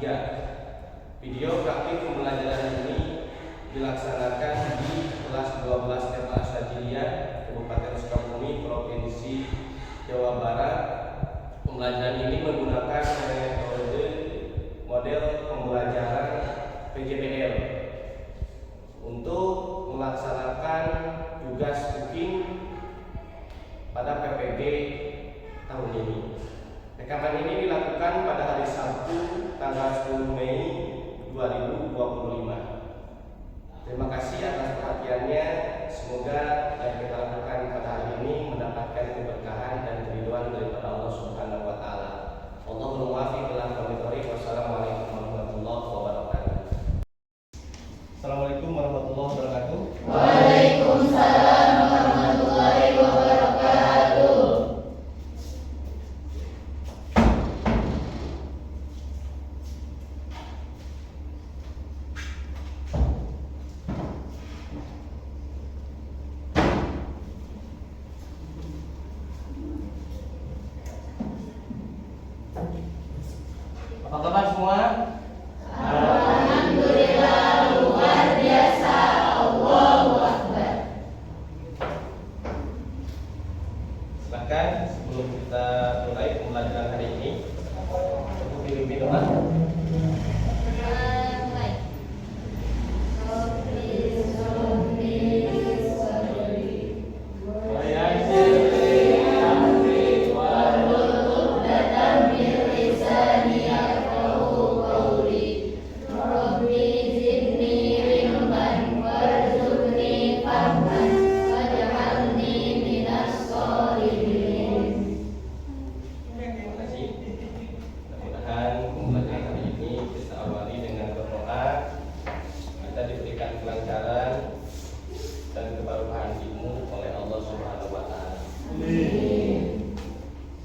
3. Video praktik pembelajaran ini dilaksanakan di kelas 12 TPA Sajiliyah Kabupaten Sukabumi, Provinsi Jawa Barat. Pembelajaran ini menggunakan model pembelajaran PJBL untuk melaksanakan tugas cooking pada PPG tahun ini. Rekaman ini dilakukan pada hari Sabtu tanggal 10 Mei 2025. Terima kasih atas perhatiannya. Semoga yang kita lakukan pada hari ini mendapatkan keberkahan dan keridhaan daripada Allah Subhanahu wa taala. Allahumma waffiq ila aqwamit thoriq. Wassalamualaikum warahmatullahi wabarakatuh. Assalamualaikum warahmatullahi wabarakatuh. Waalaikumsalam warahmatullahi wabarakatuh. Apa kabar semua? Alhamdulillah, luar biasa. Allahu Akbar. Silakan sebelum kita mulai pembelajaran hari ini, untuk dipimpin doa.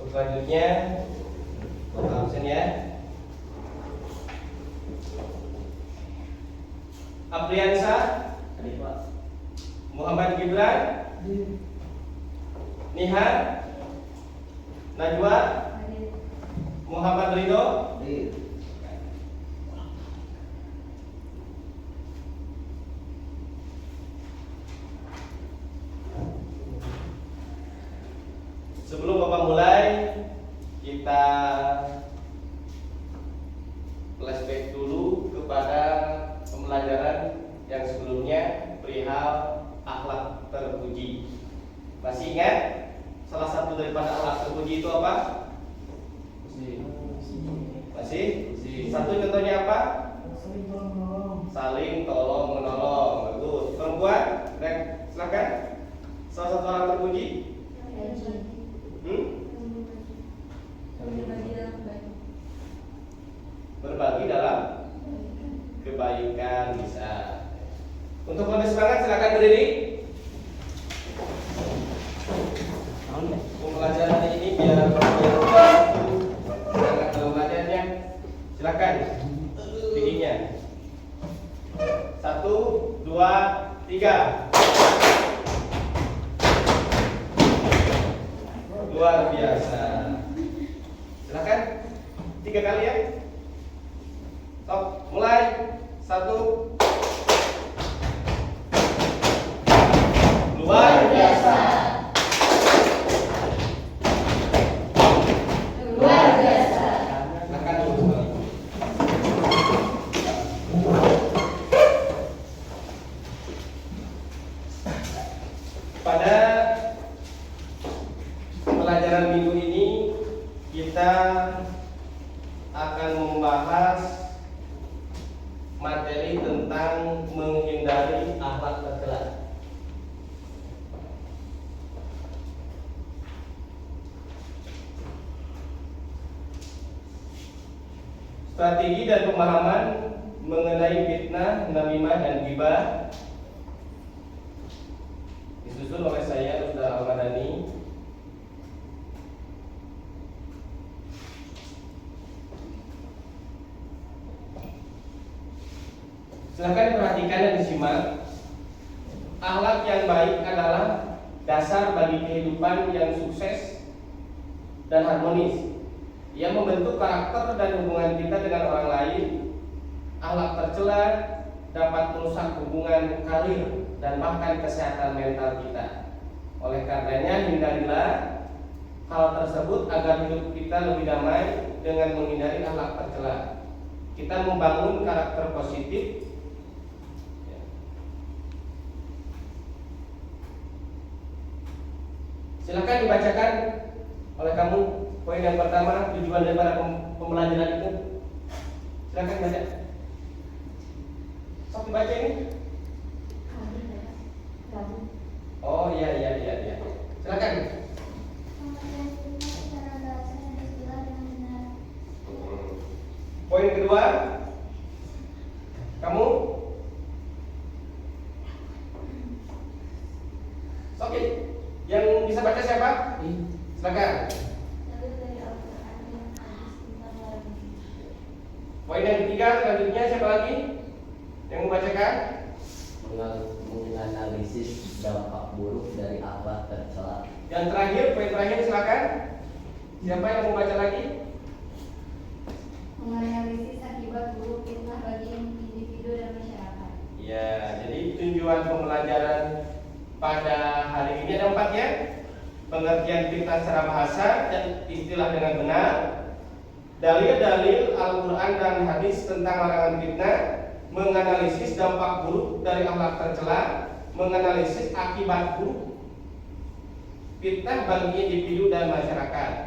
Selanjutnya, absen ya. Apriansa, Muhammad Gibran, Nihan, Najwa, Muhammad Ridho, sebelum Bapak mulai, kita flashback dulu kepada pembelajaran yang sebelumnya perihal akhlak terpuji. Masih ingat salah satu daripada akhlak terpuji itu apa? Masih? Satu contohnya apa? Saling tolong menolong. Bagus. Perempuan, silakan. Salah satu akhlak terpuji. Berbagi dalam kebaikan bisa. Untuk lebih semangat silakan berdiri. Pembelajaran ini biar sangat pembelajarannya. Silakan tingginya. 1, 2, 3. Luar biasa. Silakan 3 kali ya. Stop. Mulai. 1. Luar biasa. Luar biasa. Silakan dulu. Pada pelajaran minggu ini kita akan membahas materi tentang menghindari akhlak tercela. Strategi dan pemahaman mengenai fitnah, namimah dan ghibah disusun oleh saya Ustaz Al-Madani. Silahkan diperhatikan dan disimak. Akhlak yang baik adalah dasar bagi kehidupan yang sukses dan harmonis, yang membentuk karakter dan hubungan kita dengan orang lain. Akhlak tercela dapat merusak hubungan karir dan bahkan kesehatan mental kita. Oleh karenanya hindarilah hal tersebut agar hidup kita lebih damai dengan menghindari akhlak tercela. Kita membangun karakter positif. Silakan dibacakan oleh kamu poin yang pertama, tujuan daripada pembelajaran itu. Silakan baca. Sok dibaca ini. Oh iya. Silakan. Poin kedua, kamu. Oke, yang bisa baca siapa? Silakan. Poin yang ketiga selanjutnya siapa lagi yang membacakan? Menganalisis dampak buruk dari akhlak tercela. Yang terakhir, poin terakhir silakan. Siapa yang mau baca lagi? Menganalisis akibat buruk fitnah bagi individu dan masyarakat. Ya, jadi tujuan pembelajaran pada hari ini ada 4 ya. Pengertian fitnah secara bahasa dan istilah dengan benar, dalil-dalil Al-Quran dan hadis tentang larangan fitnah, menganalisis dampak buruk dari akhlak tercela, menganalisis akibat buruk fitnah bagi individu dan masyarakat.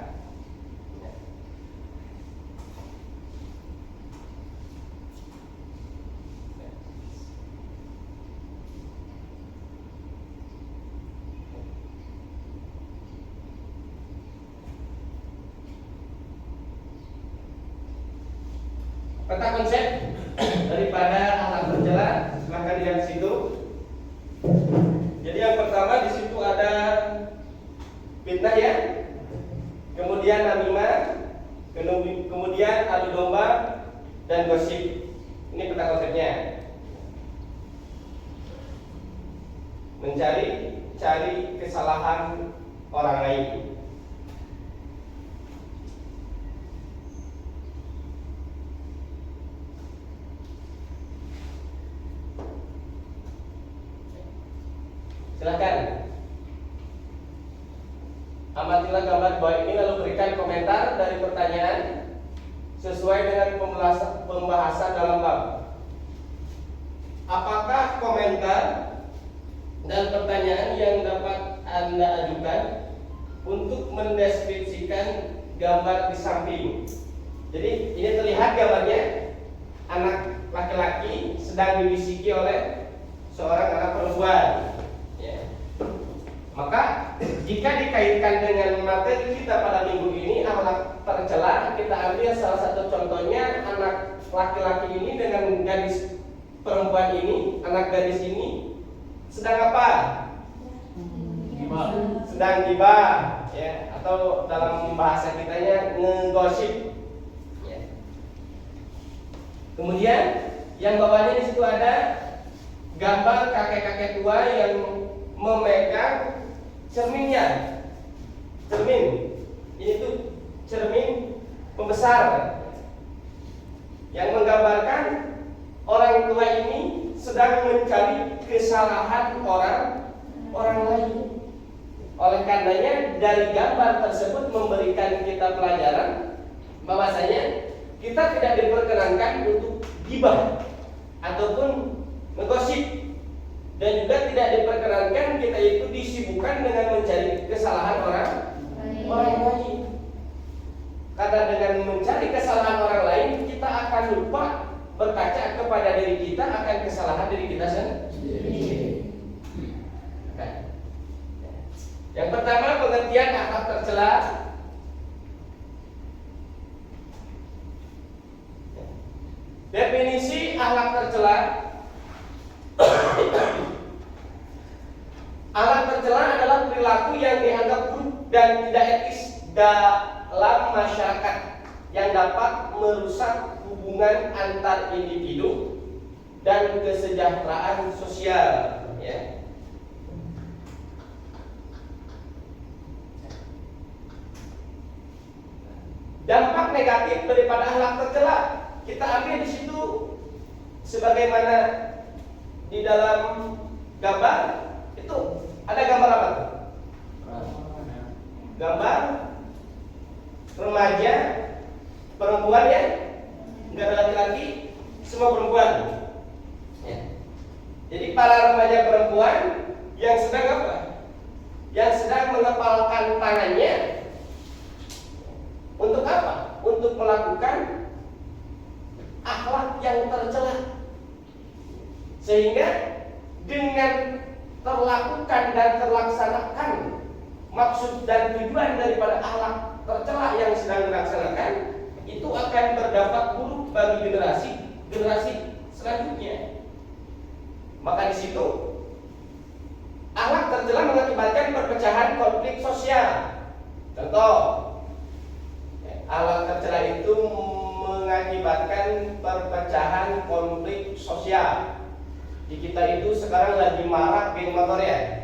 Peta konsep daripada akhlak tercela, silahkan dilihat di situ. Jadi yang pertama di situ ada fitnah ya, kemudian namimah, kemudian adu domba dan gosip. Ini peta konsepnya. Cari kesalahan orang lain. Silakan amatilah gambar bawah ini lalu berikan komentar dari pertanyaan sesuai dengan pembahasan dalam bab. Apakah komentar dan pertanyaan yang dapat Anda ajukan untuk mendeskripsikan gambar di samping? Jadi ini terlihat gambarnya anak laki-laki sedang dibisiki oleh seorang anak perempuan. Maka jika dikaitkan dengan materi kita pada minggu ini akhlak tercela, kita ambil salah satu contohnya anak laki-laki ini dengan gadis perempuan ini, anak gadis ini sedang apa? Sedang gibah, ya, atau dalam bahasa kitanya ngegosip. Ya. Kemudian yang bawahnya di situ ada gambar kakek-kakek tua yang memegang cerminnya. Cermin ini tuh cermin pembesar yang menggambarkan orang tua ini sedang mencari kesalahan orang lain. Oleh karenanya dari gambar tersebut memberikan kita pelajaran bahwasanya kita tidak diperkenankan untuk gibah ataupun menggosip. Dan juga tidak diperkenankan kita itu disibukkan dengan mencari kesalahan orang lain. Karena dengan mencari kesalahan orang lain, kita akan lupa berkaca kepada diri kita akan kesalahan diri kita sendiri. Yang pertama, pengertian akhlak tercela. Definisi akhlak tercela. Akhlak tercela adalah perilaku yang dianggap buruk dan tidak etis dalam masyarakat yang dapat merusak hubungan antar individu dan kesejahteraan sosial. Ya. Dampak dampak negatif daripada akhlak tercela. Kita ambil di situ sebagaimana di dalam gambar itu ada gambar apa tuh? Gambar remaja perempuan ya, nggak ada laki-laki, semua perempuan. Ya. Jadi para remaja perempuan yang sedang apa? Yang sedang mengepalkan tangannya untuk apa? Untuk melakukan akhlak yang tercela. Sehingga dengan terlakukan dan terlaksanakan maksud dan tujuan daripada akhlak tercela yang sedang dilaksanakan, itu akan berdampak buruk bagi generasi selanjutnya. Maka di situ akhlak tercela mengakibatkan perpecahan konflik sosial. Contoh, akhlak tercela itu mengakibatkan perpecahan konflik sosial. Di kita itu sekarang lagi marak geng motor ya.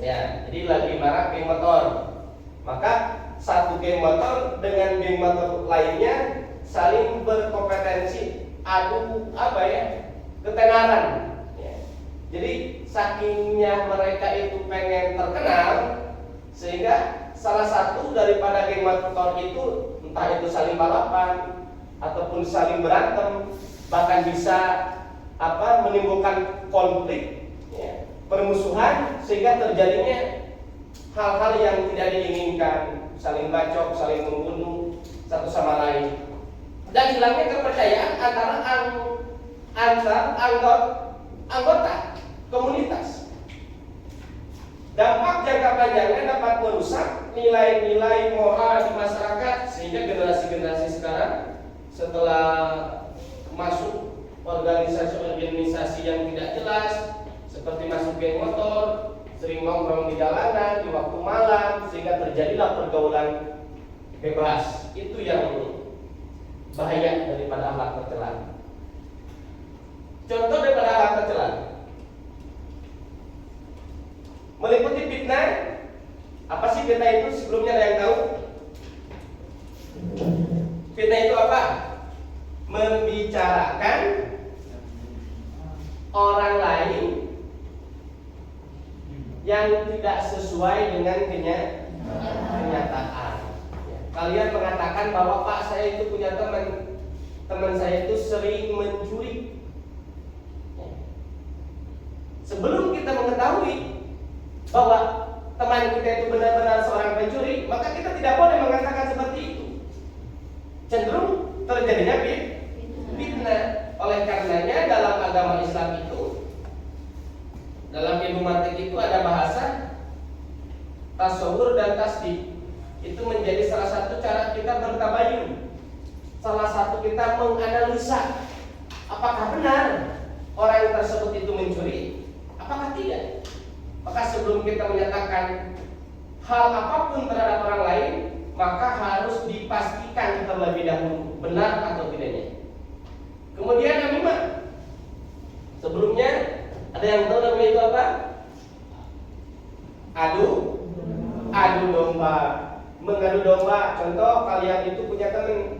Ya, jadi lagi marak geng motor. Maka satu geng motor dengan geng motor lainnya saling berkompetensi, adu apa ya, ketenaran. Ya. Jadi sakingnya mereka itu pengen terkenal, sehingga salah satu daripada geng motor itu entah itu saling balapan ataupun saling berantem, bahkan bisa menimbulkan konflik, ya, permusuhan, sehingga terjadinya hal-hal yang tidak diinginkan, saling bacok, saling membunuh satu sama lain, dan hilangnya kepercayaan antar anggota komunitas. Dampak jangka panjangnya dapat merusak nilai-nilai moral di masyarakat, sehingga generasi-generasi sekarang setelah masuk organisasi-organisasi yang tidak jelas, seperti masuk geng motor, sering nongkrong di jalanan di waktu malam, sehingga terjadilah pergaulan bebas. Itu yang bahaya daripada akhlak tercela. Contoh daripada akhlak tercela meliputi fitnah. Apa sih fitnah itu? Sebelumnya ada yang tahu? Fitnah itu apa? Membicarakan orang lain yang tidak sesuai dengan kenyataan. Kalian mengatakan bahwa Pak, saya itu punya teman saya itu sering mencuri. Sebelum kita mengetahui bahwa teman kita itu benar-benar seorang pencuri, maka kita tidak boleh mengatakan seperti itu. Cenderung terjadinya fitnah. Oleh karenanya dalam agama Islam itu, dalam ilmu mantik itu ada bahasa tasawur dan tasdik. Itu menjadi salah satu cara kita bertabayun, salah satu kita menganalisa apakah benar orang tersebut itu mencuri, apakah tidak. Maka sebelum kita menyatakan hal apapun terhadap orang lain, maka harus dipastikan terlebih dahulu benar atau tidaknya. Kemudian namimah. Sebelumnya ada yang tahu namanya itu apa? Adu domba. Mengadu domba. Contoh, kalian itu punya teman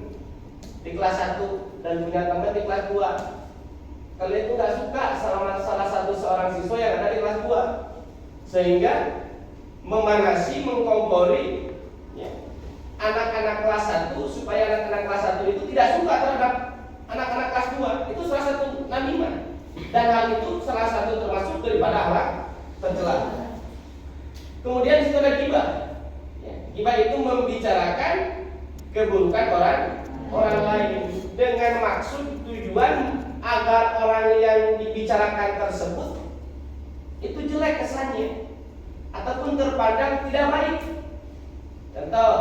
di kelas 1 dan punya teman di kelas 2. Kalian itu nggak suka sama salah satu seorang siswa yang ada di kelas 2, sehingga memanasi, mengkompori anak-anak kelas 1 supaya anak-anak kelas 1 itu tidak suka terhadap anak-anak kelas 2. Itu salah satu namimah, dan hal itu salah satu termasuk daripada akhlak tercela. Kemudian itu ada ghibah. Ghibah itu membicarakan keburukan orang lain dengan maksud tujuan agar orang yang dibicarakan tersebut itu jelek kesannya ataupun terpandang tidak baik. Contoh,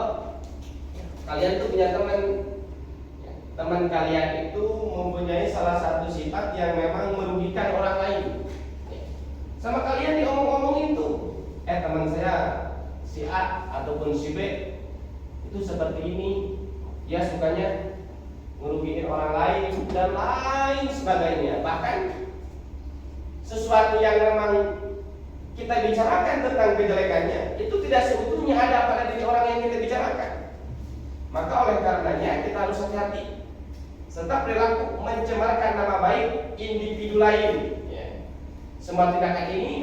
kalian tuh punya teman kalian itu mempunyai salah satu sifat yang memang merugikan orang lain. Sama kalian diomong-omongin tuh, teman saya si A ataupun si B itu seperti ini, dia sukanya merugikan orang lain dan lain sebagainya. Bahkan sesuatu yang memang kita bicarakan tentang kejelekannya itu tidak sebetulnya ada pada diri orang yang kita bicarakan. Maka oleh karenanya kita harus hati-hati serta perilaku mencemarkan nama baik individu lain. Ya. Semua tindakan ini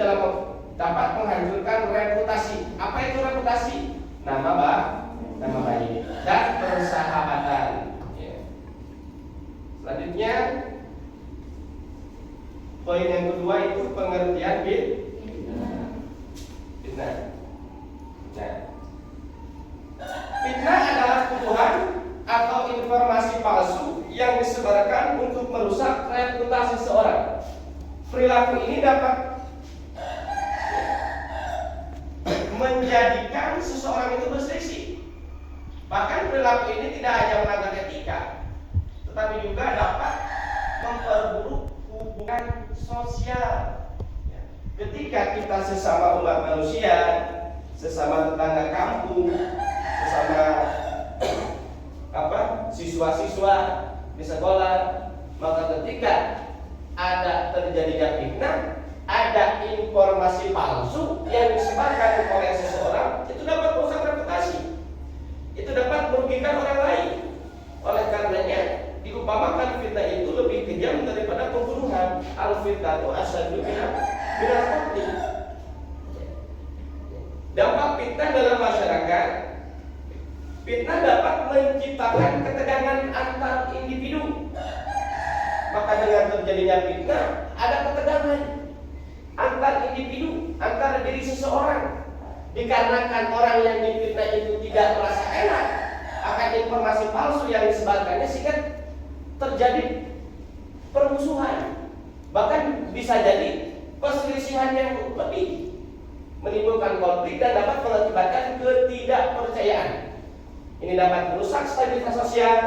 dapat menghancurkan reputasi. Apa itu reputasi? Nama baik dan persahabatan. Ya. Selanjutnya, poin yang kedua itu pengertian fitnah. Nah, fitnah adalah tuduhan atau informasi palsu yang disebarkan untuk merusak reputasi seorang. Perilaku ini dapat menjadikan seseorang itu berselisih. Bahkan perilaku ini tidak hanya melanggar etika, tetapi juga dapat memperburuk hubungan sosial. Ketika kita sesama umat manusia, sesama tetangga kampung, sesama siswa-siswa di sekolah, maka ketika ada terjadinya fitnah, ada informasi palsu yang disebarkan oleh seseorang, itu dapat merusak reputasi, itu dapat merugikan orang lain. Oleh karenanya diumpamakan fitnah itu lebih kejam daripada pembunuhan. Al-fitnatu asyaddu minal qatl. Dampak fitnah dalam masyarakat, fitnah dapat menciptakan ketegangan antar individu. Maka dengan terjadinya fitnah, ada ketegangan antar individu, antara diri seseorang. Dikarenakan orang yang difitnah itu tidak merasa enak akan informasi palsu yang disebarkannya, sehingga terjadi permusuhan. Bahkan bisa jadi perselisihan yang lebih, menimbulkan konflik dan dapat mengakibatkan ketidakpercayaan. Ini dapat merusak stabilitas sosial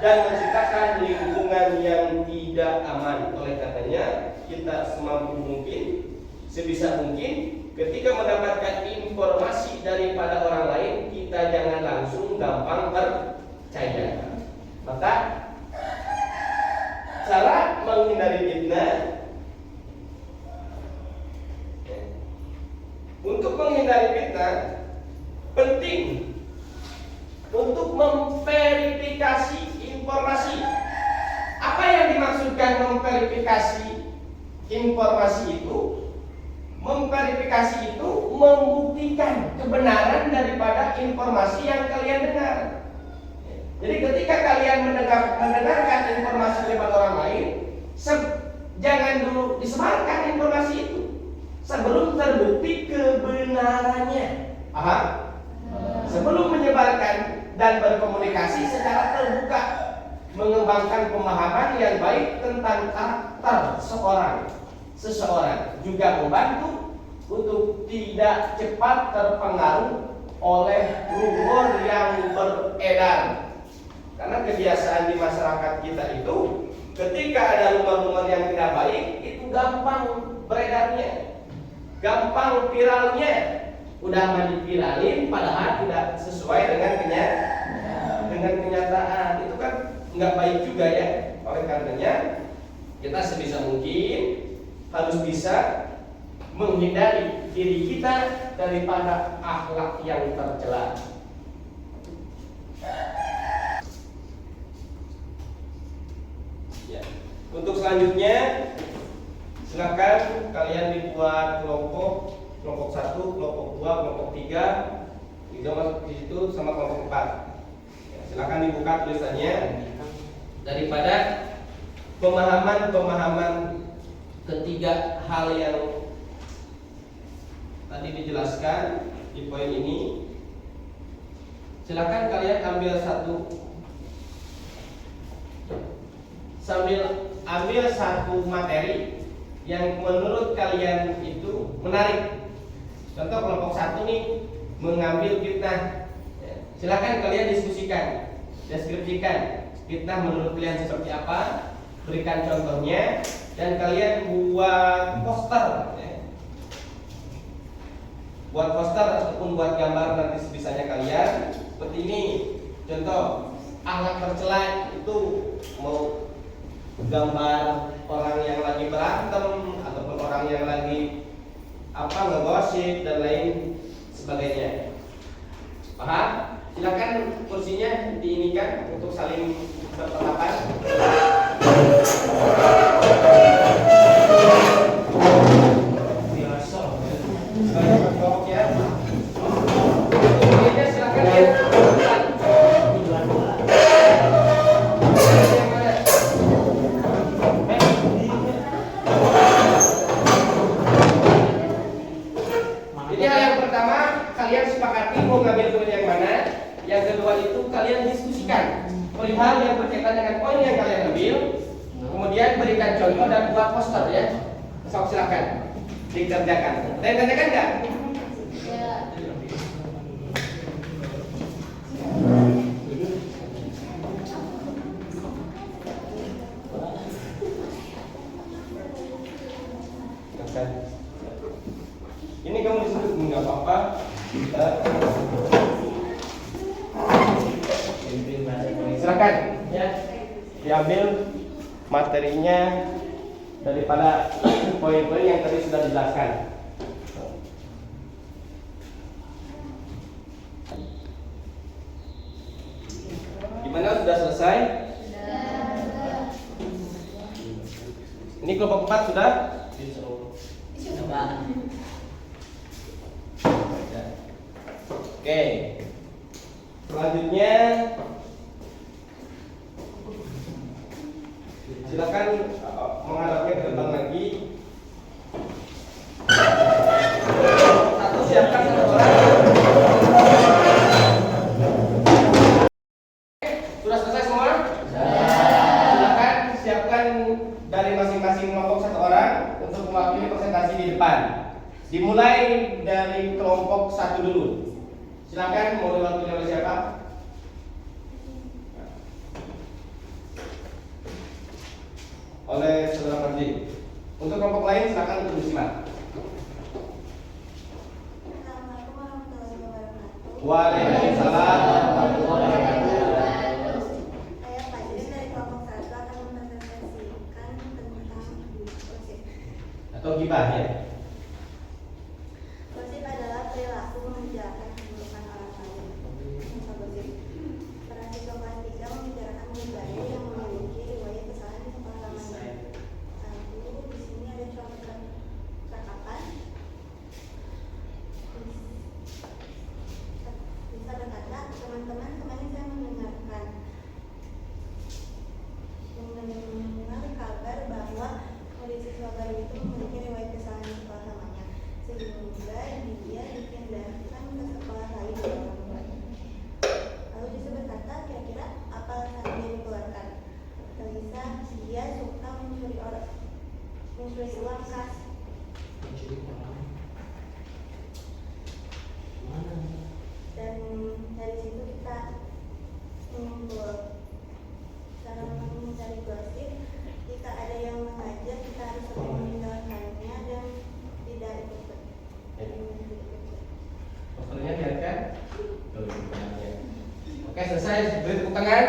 dan menciptakan lingkungan yang tidak aman. Oleh karenanya kita semampu mungkin, sebisa mungkin, ketika mendapatkan informasi daripada orang lain, kita jangan langsung gampang percaya. Maka cara menghindari fitnah, untuk menghindari fitnah penting untuk memverifikasi informasi. Apa yang dimaksudkan memverifikasi informasi itu? Memverifikasi itu membuktikan kebenaran daripada informasi yang kalian dengar. Jadi ketika kalian mendengarkan informasi dari orang lain, jangan dulu disebarkan informasi itu sebelum terbukti kebenarannya. Paham? Sebelum menyebarkan dan berkomunikasi secara terbuka, mengembangkan pemahaman yang baik tentang karakter seseorang juga membantu untuk tidak cepat terpengaruh oleh rumor yang beredar. Karena kebiasaan di masyarakat kita itu, ketika ada rumor-rumor yang tidak baik, itu gampang beredarnya, gampang viralnya. Udah diviralin padahal tidak sesuai dengan kenyataan. Itu kan nggak baik juga ya. Oleh karenanya kita sebisa mungkin harus bisa menghindari diri kita daripada akhlak yang tercela. Ya. Untuk selanjutnya, silakan kalian dibuat kelompok 1, kelompok 2, kelompok 3, di situ sama kelompok 4. Ya, silakan dibuka tulisannya daripada pemahaman ketiga hal yang tadi dijelaskan di poin ini. Silakan kalian ambil satu materi yang menurut kalian itu menarik. Contoh kelompok 1 nih, mengambil fitnah. Silakan kalian diskusikan, deskripsikan fitnah menurut kalian seperti apa, berikan contohnya, dan kalian buat poster, buat poster ataupun buat gambar nanti sebisanya kalian. Seperti ini, contoh akhlak tercela itu mau gambar orang yang lagi berantem ataupun orang yang lagi ngegosip dan lain sebagainya. Paham? Silakan kursinya diinikan untuk saling bertatapan. Kelompok ya. Kemudian silakan ya. Jadi hal yang pertama kalian sepakati mau ngambil poin yang mana. Yang kedua itu kalian diskusikan perihal yang berkaitan dengan poin yang kalian ambil. Kemudian berikan contoh dan buat poster ya. Sok silakan dikerjakan. Ada yang tanyakan nggak? Ya. Ini kamu disebut nggak apa-apa. Silakan ya diambil materinya daripada poin-poin yang tadi sudah dijelaskan. Gimana, sudah selesai? Ini kelompok 4 sudah? Oke. Selanjutnya silakan menghadapnya ke depan lagi. Satu, siapkan satu orang. Sudah selesai semua? Silakan siapkan dari masing-masing kelompok satu orang untuk mewakili presentasi di depan. Dimulai dari kelompok 1 dulu. Silakan, mau diwakili oleh siapa? Oleh saudara Mardi. Untuk kelompok lain silakan untuk disimak. Assalamualaikum warahmatullahi wabarakatuh. Waalaikumsalam warahmatullahi wabarakatuh. Saya Fajrin dari kelompok 1 akan mempresentasikan tentang gosip. Atau gibah ya. Gosip adalah perilaku membicarakan keburukan orang lain. Gosip. Para siswa kelas 3 membicarakan budaya yang memiliki riwayat kesalahan di kepalamannya. Satu, di sini ada suatu percakapan. Bisa berkata, teman-teman kemarin saya mendengar kabar bahwa murid siswa baru itu memiliki riwayat kesalahan di sekolah lamanya, sehingga dia dipindahkan ke sekolah lain di orang tuanya. Lalu Lisa berkata, kira-kira apa alasan dia dikeluarkan? Lisa, dia suka mencuri uang kas. Dan dari situ kita mengumpul cara mencari gosip. Jika ada yang mengajak, kita harus sering meninggalkannya dan tidak ikut. Posternya lihatkan. Oke, selesai. Beri tepuk tangan.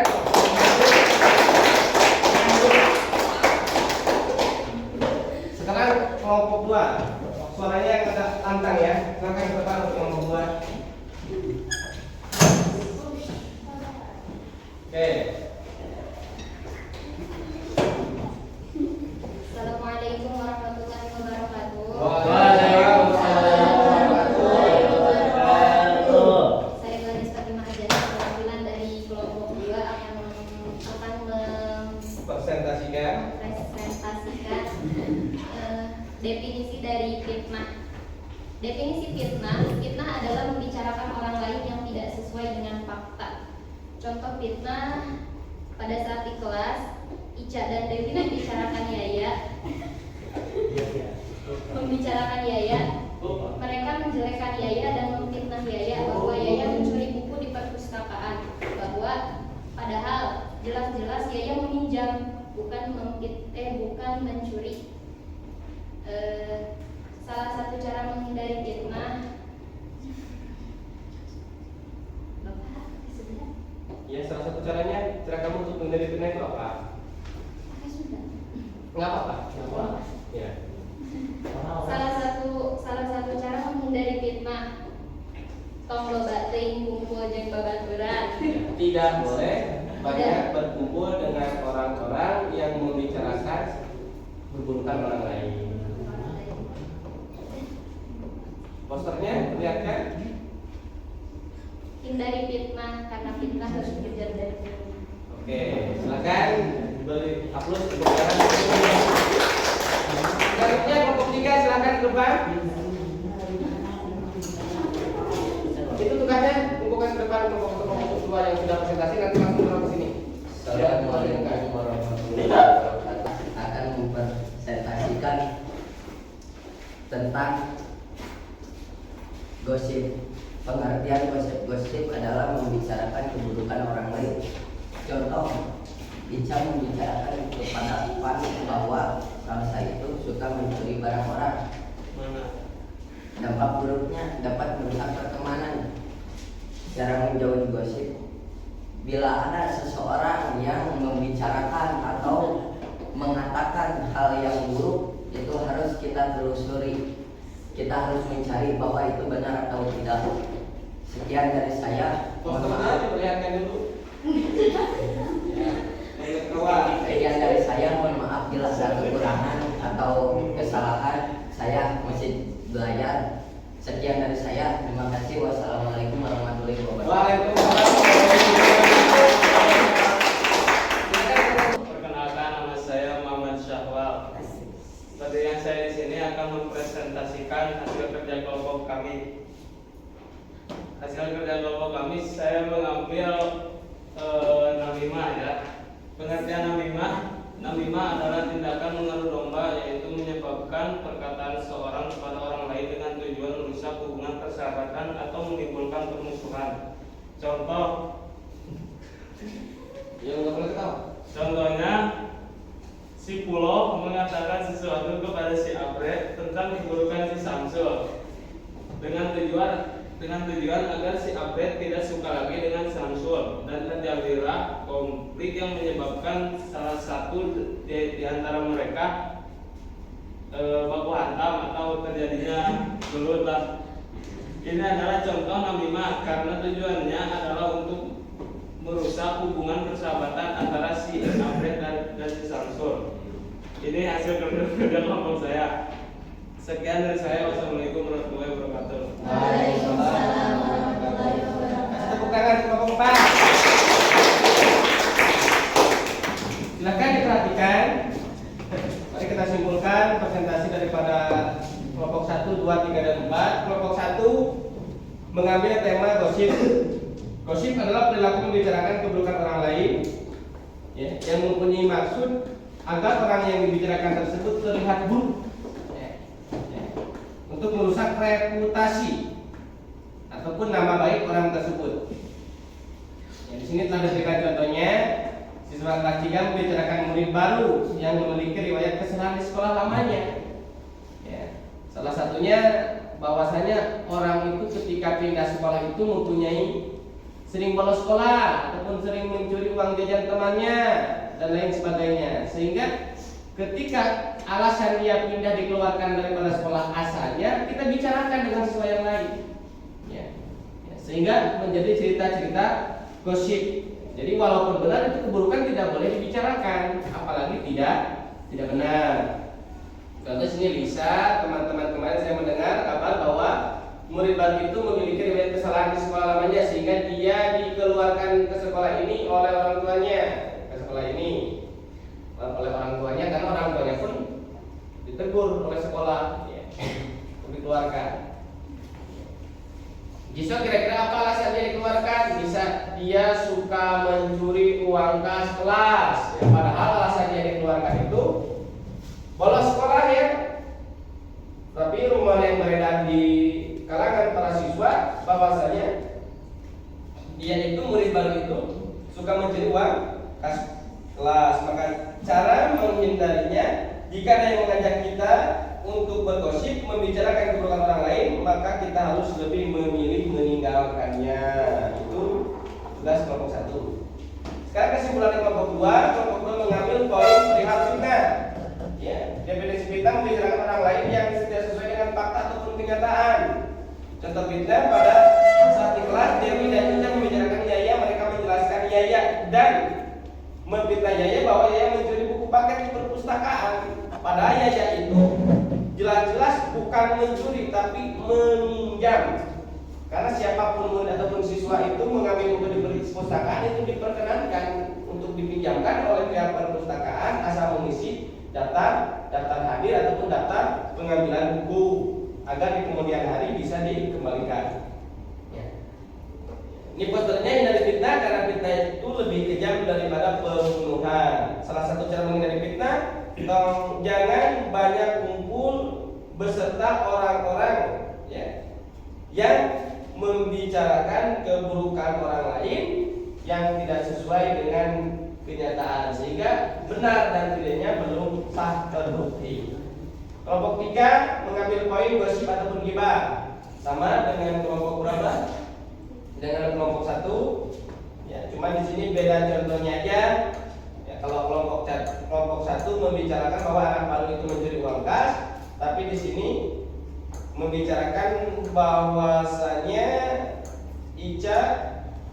Sekarang kelompok 2. Suaranya yang agak lantang ya. Silakan ke depan untuk kelompok 2. Oke. Assalamualaikum warahmatullahi wabarakatuh. Waalaikumsalam warahmatullahi wabarakatuh. Saya Gladys Fatimah Ajani, perwakilan dari kelompok 2 akan Presentasikan. mempresentasikan definisi dari fitnah. Definisi fitnah adalah membicarakan orang lain yang tidak sesuai dengan fakta. Contoh fitnah pada saat di kelas, Ica dan Devi membicarakan Yaya. Mereka menjelekkan Yaya dan memfitnah Yaya bahwa Yaya mencuri buku di perpustakaan, bahwa padahal jelas-jelas Yaya meminjam, bukan mencuri. Salah satu cara menghindari fitnah, Bapak sudah? Ya, salah satu caranya, cara kamu untuk menghindari fitnah itu apa? Sudah. Nggak apa-apa. Ya. Salah satu cara menghindari fitnah, tong loba teuing kumpul jeung babaturan tidak boleh banyak berkumpul dengan orang-orang yang membicarakan keburukan orang lain. Posternya lihat kan? Hindari fitnah karena fitnah harus dikejar dari jauh. Oke, silakan beri upload ke belakang. Selanjutnya kelompok 3 silakan ke depan. Itu tugasnya kumpulkan ke depan kelompok 2 yang sudah presentasi, nanti langsung turun ke sini. Assalamualaikum warahmatullahi wabarakatuh. Akan mempresentasikan tentang gosip. Pengertian gosip adalah membicarakan keburukan orang lain. Contoh, Ica membicarakan kepada Ipan bahwa Salsa itu suka mencuri barang orang. Dampak buruknya dapat merusak pertemanan. Cara menjauhi gosip: bila ada seseorang yang membicarakan atau mengatakan hal yang buruk, itu harus kita telusuri. Kita harus mencari bahwa itu benar atau tidak. Sekian dari saya. Mohon maaf. Diperlihatkan dulu. Sekian dari saya. Mohon maaf bila ada kekurangan atau kesalahan. Saya masih belajar. Sekian dari saya. Terima kasih. Wassalamualaikum warahmatullahi wabarakatuh. Waalaikumsalam. Perkenalkan, nama saya Muhammad Syahwal. Seperti yang saya di sini akan mempresentasikan hasil kerja kelompok kami. Hasil kerja kelompok kami, saya mengambil namimah ya. Pengertian namimah adalah tindakan mengaruh domba, yaitu menyebabkan perkataan seorang kepada orang lain dengan tujuan merusak hubungan persahabatan atau menimbulkan permusuhan. Contohnya, si Pulo mengatakan sesuatu kepada si Abre tentang keburukan si Samsul dengan tujuan agar si Abre tidak suka lagi dengan Samsul dan terjadilah konflik yang menyebabkan salah satu di antara mereka baku hantam atau terjadinya gelut lah. Ini adalah contoh namimah karena tujuannya adalah untuk merusak hubungan persahabatan antara si Abre dan si Samsul. Ini hasil kerja kelompok saya. Sekian dari saya. Wassalamualaikum warahmatullahi wabarakatuh. Waalaikumsalam warahmatullahi wabarakatuh. Tepuk tangan kelompok 4. Silakan diperhatikan. Mari kita simpulkan presentasi daripada kelompok 1, 2, 3, dan 4. Kelompok 1 mengambil tema gosip. Gosip adalah perilaku membicarakan keburukan orang lain ya, yang mempunyai maksud agar orang yang dibicarakan tersebut terlihat buruk untuk merusak reputasi ataupun nama baik orang tersebut. Ya, di sini telah diberikan contohnya, siswa kelas 3 membicarakan murid baru yang memiliki riwayat kesalahan di sekolah lamanya. Ya, salah satunya bahwasanya orang itu ketika pindah sekolah itu mempunyai sering bolos sekolah ataupun sering mencuri uang jajan temannya dan lain sebagainya, sehingga ketika alasan dia pindah dikeluarkan daripada sekolah asalnya, kita bicarakan dengan sesuai yang lain ya. Sehingga menjadi cerita-cerita gosip. Jadi walaupun benar itu keburukan tidak boleh dibicarakan, apalagi tidak benar. Contoh sini Lisa, teman-teman kemarin saya mendengar kabar bahwa murid baru itu memiliki riwayat kesalahan di sekolah lamanya, sehingga dia dikeluarkan ke sekolah ini oleh orang tuanya, ke sekolah ini oleh orang tuanya, karena orang tuanya pun ditegur oleh sekolah ya, dikeluarkan. Bisa kira-kira apa alasan dia dikeluarkan? Bisa dia suka mencuri uang kas kelas ya, padahal alasan dia dikeluarkan itu bolos sekolah ya. Tapi rumor yang beredar di kalangan para siswa bahwasanya dia itu murid baru itu suka mencuri uang kas kelas. Maka cara menghindarinya, jika ada yang mengajak kita untuk bergosip membicarakan keburukan orang lain, maka kita harus lebih memilih meninggalkannya. Itu tugas kelompok 1. Sekarang kesimpulan kelompok 2. Kelompok 2 mengambil poin perihal fitnah. Ya, definisi fitnah membicarakan orang lain yang tidak sesuai dengan fakta ataupun kenyataan. Contoh fitnah pada saat di kelas Dewi dan Ica membicarakan Yaya, mereka menjelaskan dan memfitnah Yaya bahwa Yaya mencuri buku paket di perpustakaan. Padahal Yaya itu jelas-jelas bukan mencuri tapi meminjam. Karena siapapun murid ataupun siswa itu mengambil buku di perpustakaan itu diperkenankan untuk dipinjamkan oleh pihak perpustakaan asal mengisi daftar hadir ataupun daftar pengambilan buku agar di kemudian hari bisa dikembalikan. Ya. Ini posternya hindari fitnah karena fitnah itu lebih kejam daripada pembunuhan. Salah satu cara menghindari fitnah, jangan banyak kumpul beserta orang-orang yang membicarakan keburukan orang lain yang tidak sesuai dengan kenyataan sehingga benar dan tidaknya belum sah terbukti. Kelompok 3 mengambil poin gosip ataupun ghibah, sama dengan kelompok berapa? Dengan kelompok 1. Ya, cuma di sini beda contohnya aja. Ya, kalau kelompok 1 membicarakan bahwa anak baru itu mencuri uang kas, tapi di sini membicarakan bahwasanya Ica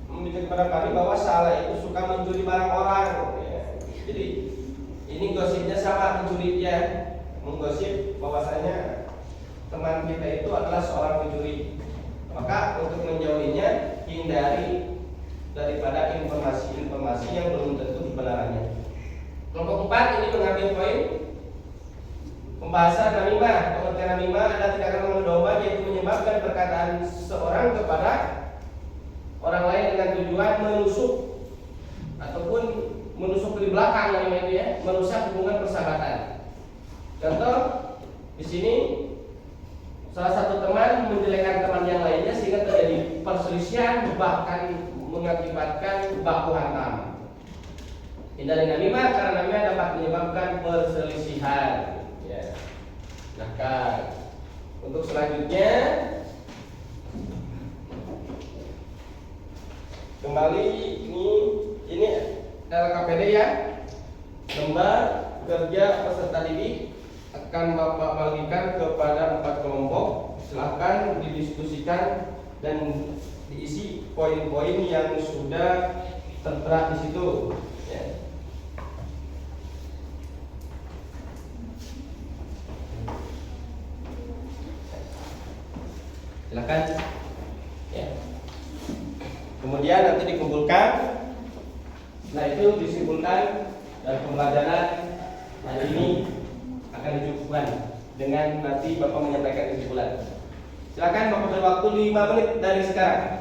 membicarakan kepada kami bahwa Salah itu suka mencuri barang orang. Ya. Jadi ini gosipnya sama pencurinya, menggosip bahwasanya teman kita itu adalah seorang pencuri. Maka untuk menjauhinya hindari daripada informasi-informasi yang belum tentu kebenarannya. Kelompok 4 ini mengambil poin pembahasan namimah. Pengertian namimah adalah tindakan mengadu domba, yaitu menyebabkan perkataan seorang kepada orang lain dengan tujuan menusuk ataupun menusuk di belakang, namanya itu ya, merusak hubungan persahabatan. Contoh di sini salah satu teman menjelekkan teman yang lainnya sehingga terjadi perselisihan bahkan mengakibatkan baku hantam. Hindari namimah karena namimah dapat menyebabkan perselisihan. Ya. Nah, untuk selanjutnya kembali ini LKPD ya, lembar kerja peserta didik akan Bapak bagikan kepada 4 kelompok. Silahkan didiskusikan dan diisi poin-poin yang sudah tertera di situ. Ya. Silakan. Ya. Kemudian nanti dikumpulkan. Setelah itu disimpulkan dan pembelajaran hari ini akan dicukupkan dengan nanti Bapak menyampaikan kesimpulan. Silakan Bapak berwaktu 5 menit dari sekarang.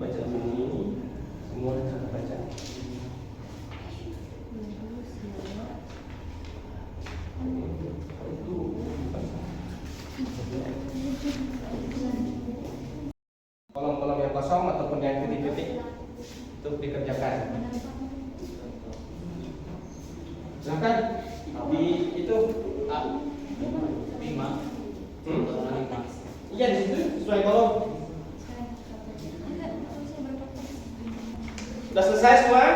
Baca dulu ini, semua sudah baca. Kolom-kolom yang kosong ataupun yang titik-titik untuk dikerjakan. Silakan di itu A5. Iya di situ sesuai kolom. Sudah selesai semua?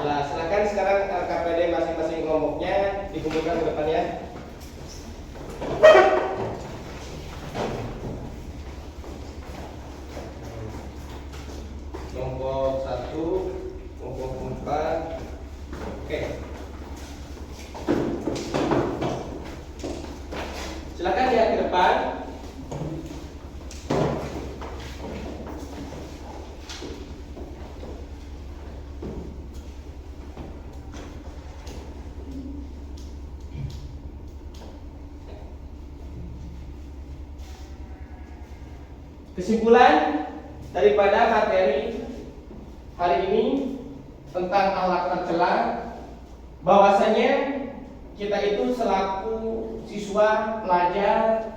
Nah, silakan sekarang LKPD masing-masing kelompoknya dikumpulkan ke depan ya. Kelompok 1, kelompok 4. Oke. Silakan ya ke depan. Kesimpulan daripada materi hari ini tentang akhlak tercela, bahwasanya kita itu selaku siswa pelajar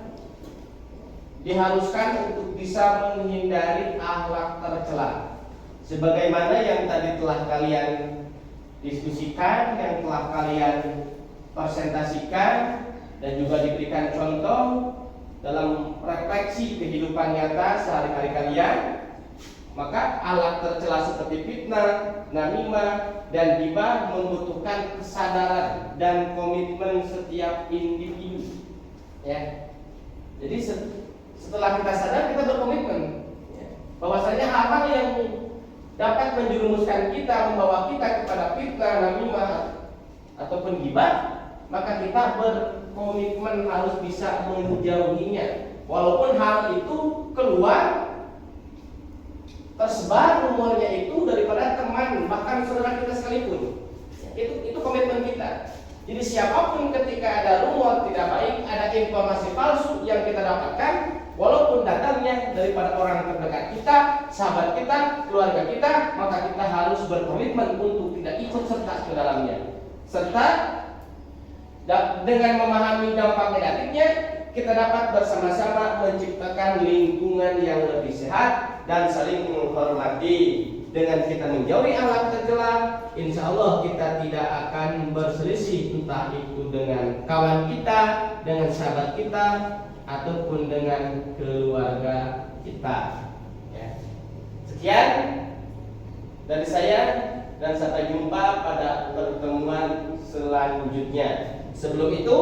diharuskan untuk bisa menghindari akhlak tercela. Sebagaimana yang tadi telah kalian diskusikan, yang telah kalian presentasikan dan juga diberikan contoh dalam refleksi kehidupan nyata sehari-hari kalian, maka alat tercela seperti fitnah, namimah, dan ghibah membutuhkan kesadaran dan komitmen setiap individu. Ya. Jadi setelah kita sadar, kita berkomitmen bahwasanya hal-hal yang dapat menjerumuskan kita, membawa kita kepada fitnah, namimah, ataupun ghibah, maka kita berkomitmen harus bisa menjauhinya. Walaupun hal itu keluar, tersebar rumornya itu daripada teman, bahkan saudara kita sekalipun. Itu komitmen kita. Jadi siapapun ketika ada rumor tidak baik, ada informasi palsu yang kita dapatkan, walaupun datangnya daripada orang terdekat kita, sahabat kita, keluarga kita, maka kita harus berkomitmen untuk tidak ikut serta ke dalamnya. Serta dengan memahami dampak negatifnya, kita dapat bersama-sama menciptakan lingkungan yang lebih sehat dan saling menghormati. Dengan kita menjauhi alat tercela, insya Allah kita tidak akan berselisih, entah itu dengan kawan kita, dengan sahabat kita, ataupun dengan keluarga kita. Ya. Sekian dari saya, dan sampai jumpa pada pertemuan selanjutnya. Sebelum itu,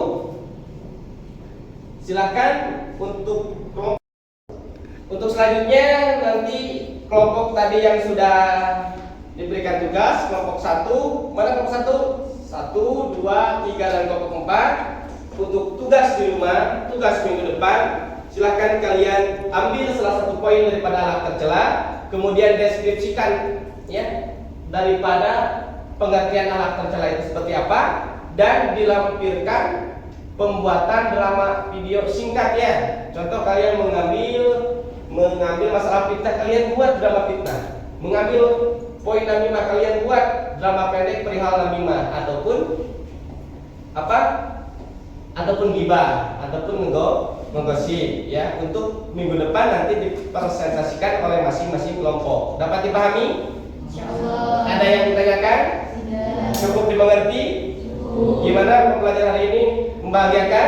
silakan untuk selanjutnya nanti kelompok tadi yang sudah diberikan tugas, kelompok 1, mana kelompok 1? 1, 2, 3 dan kelompok 4. Untuk tugas di rumah, tugas minggu depan, silakan kalian ambil salah satu poin daripada alat tercela, kemudian deskripsikan ya daripada pengertian alat tercela itu seperti apa, dan dilampirkan pembuatan drama video singkat ya. Contoh kalian mengambil masalah fitnah, kalian buat drama fitnah. Mengambil poin namimah, kalian buat drama pendek perihal namimah, ataupun ghibah, ataupun menggosip ya. Untuk minggu depan nanti dipresentasikan oleh masing-masing kelompok. Dapat dipahami? Insyaallah. Ada yang ditanyakan? Tidak. Cukup dimengerti? Gimana pembelajaran hari ini? Membahagiakan?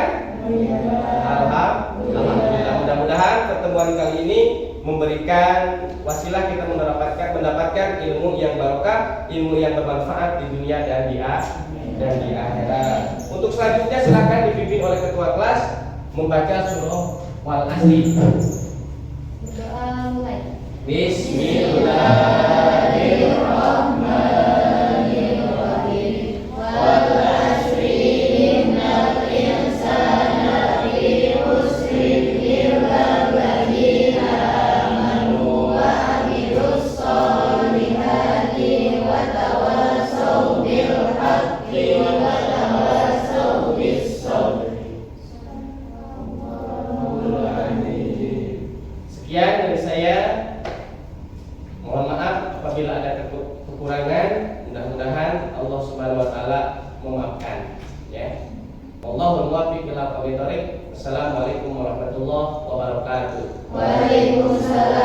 Alhamdulillah. Mudah-mudahan pertemuan kali ini memberikan wasilah kita mendapatkan ilmu yang barokah, ilmu yang bermanfaat di dunia dan di akhirat. Untuk selanjutnya silakan dipimpin oleh ketua kelas membaca surah Wal Asri. Doa mulai. Bismillahirrahmanirrahim. Wal asri innal insana lafi khusrin illa alladziina amanu wa 'amilus shalihati wa tawassaw bil haqqi wa tawassaw bis sabr. Sekian dari saya. Mohon maaf apabila ada kekurangan. Mudah-mudahan Allah Subhanahu wa taala memaafkan ya. Wallahul muwaffiq ila aqwamit thoriq. Assalamualaikum warahmatullahi wabarakatuh. Waalaikumsalam